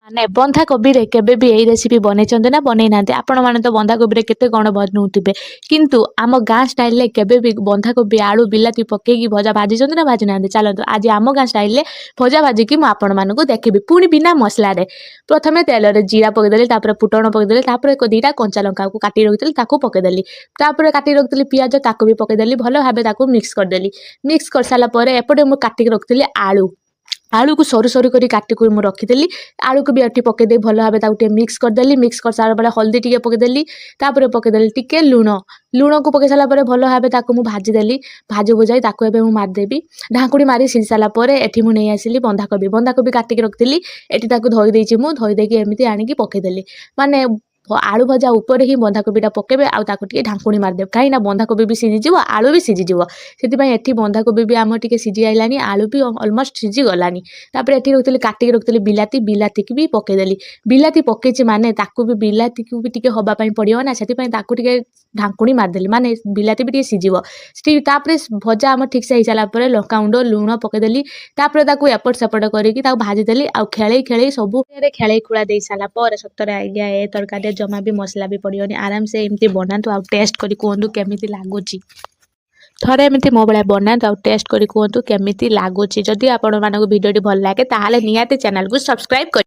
ମାନେ ବନ୍ଧାକୋବିରେ କେବେ ବି ଏଇ ରେସିପି ବନେଇଛନ୍ତି ନା ବନେଇ ନାହାନ୍ତି? ଆପଣମାନେ ତ ବନ୍ଧାକୋବିରେ କେତେ କ'ଣ ବନଉଥିବେ, କିନ୍ତୁ ଆମ ଗାଁ ଷ୍ଟାଇଲରେ କେବେ ବି ବନ୍ଧାକୋବି, ଆଳୁ, ବିଲାତି ପକେଇକି ଭଜା ଭାଜିଛନ୍ତି ନା ଭାଜି ନାହାନ୍ତି? ଚାଲନ୍ତୁ ଆଜି ଆମ ଗାଁ ଷ୍ଟାଇଲରେ ଭଜା ଭାଜିକି ମୁଁ ଆପଣମାନଙ୍କୁ ଦେଖିବି, ପୁଣି ବିନା ମସଲାରେ। ପ୍ରଥମେ ତେଲରେ ଜିରା ପକେଇଦେଲି, ତାପରେ ଫୁଟଣ ପକେଇଦେଲି, ତାପରେ ଦିଟା କଞ୍ଚା ଲଙ୍କାକୁ କାଟି ରଖିଥିଲି ତାକୁ ପକେଇଦେଲି, ତାପରେ କାଟି ରଖିଥିଲି ପିଆଜ ତାକୁ ବି ପକେଇଦେଲି, ଭଲ ଭାବେ ତାକୁ ମିକ୍ସ କରିଦେଲି। ମିକ୍ସ କରିସାରିଲା ପରେ ଏପଟେ ମୁଁ କାଟିକି ରଖିଥିଲି ଆଳୁ, ଆଳୁକୁ ସରୁ ସରୁ କରି କାଟିକି ମୁଁ ରଖିଥିଲି। ଆଳୁକୁ ବି ଏଠି ପକେଇ ଦେଇ ଭଲ ଭାବେ ତାକୁ ଟିକେ ମିକ୍ସ କରିଦେଲି। ମିକ୍ସ କରିସାରିଲା ପରେ ହଳଦୀ ଟିକେ ପକେଇଦେଲି, ତାପରେ ପକେଇଦେଲି ଟିକେ ଲୁଣ। ଲୁଣକୁ ପକେଇ ସାରିଲା ପରେ ଭଲ ଭାବେ ତାକୁ ମୁଁ ଭାଜିଦେଲି। ଭାଜି ଭୁଜାଇ ତାକୁ ଏବେ ମୁଁ ମାରିଦେବି। ଢାଙ୍କୁଣି ମାରି ସିଝି ସାରିଲା ପରେ ଏଠି ମୁଁ ନେଇ ଆସିଲି ବନ୍ଧାକୋବି, ବନ୍ଧାକୋବି କାଟିକି ରଖିଥିଲି। ଏଠି ତାକୁ ଧୋଇ ଦେଇଛି, ମୁଁ ଧୋଇ ଦେଇକି ଏମିତି ଆଣିକି ପକେଇଦେଲି। ମାନେ ଆଳୁ ଭଜା ଉପରେ ହିଁ ବନ୍ଧାକୋବିଟା ପକେଇବେ, ଆଉ ତାକୁ ଟିକେ ଢାଙ୍କୁଣି ମାରିଦେବେ, କାହିଁକିନା ବନ୍ଧାକୋବି ବି ସିଝିଯିବ, ଆଳୁ ବି ସିଝିଯିବ। ସେଥିପାଇଁ ଏଠି ବନ୍ଧାକୋବି ବି ଆମର ଟିକେ ସିଝି ଆଇଲାଣି, ଆଳୁ ବି ଅଲମୋଷ୍ଟ ସିଝିଗଲାଣି। ତାପରେ ଏଠି ରଖିଥିଲି କାଟିକି ରଖିଥିଲି ବିଲାତି, ବିଲାତିକି ବି ପକେଇଦେଲି। ବିଲାତି ପକେଇଛି ମାନେ ତାକୁ ବି ବିଲାତିକୁ ବି ଟିକେ ହବା ପାଇଁ ପଡ଼ିବ ନା, ସେଥିପାଇଁ ତାକୁ ଟିକେ ଢାଙ୍କୁଣି ମାରିଦେଲି, ମାନେ ବିଲାତି ବି ଟିକେ ସିଝିବ। ତାପରେ ଭଜା ଆମର ଠିକ୍ସେ ହେଇସାରିଲା ପରେ ଲଙ୍କାଗୁଣ୍ଡ, ଲୁଣ ପକେଇଦେଲି। ତାପରେ ତାକୁ ଏପଟ ସେପଟ କରିକି ତାକୁ ଭାଜିଦେଲି, ଆଉ ଖେଳେଇ ଖେଳେଇ ସବୁ ଖେଳେଇ ଖୁଳା ଦେଇ ସାରିଲା ପରେ ସତରେ ଆଜ୍ଞା ଏ ତରକାରୀରେ ଜମା ବି ମସଲା ବି ପଡ଼ିବନି। ଆରାମସେ ଏମିତି ବନାନ୍ତୁ, ଆଉ ଟେଷ୍ଟ କରି କୁହନ୍ତୁ କେମିତି ଲାଗୁଛି। ଥରେ ଏମିତି ମୋ ଭଳିଆ ବନାନ୍ତୁ, ଆଉ ଟେଷ୍ଟ କରି କୁହନ୍ତୁ କେମିତି ଲାଗୁଛି। ଯଦି ଆପଣମାନଙ୍କୁ ଭିଡ଼ିଓଟି ଭଲ ଲାଗେ ତାହେଲେ ନିହାତି ଚ୍ୟାନେଲକୁ ସବସ୍କ୍ରାଇବ୍ କରି